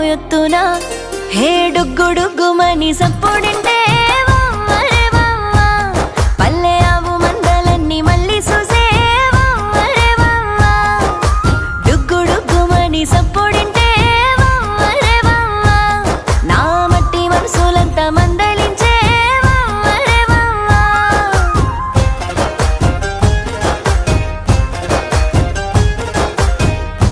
ఎత్తున హే డుగ్గుడుగ్గుమని సప్పుడింటే వమ్మరే వమ్మ పల్లె ఆవు మందలన్నీ మళ్ళీ చూసే వమ్మరే వమ్మ డుగ్గుడుగ్గుమని సప్పు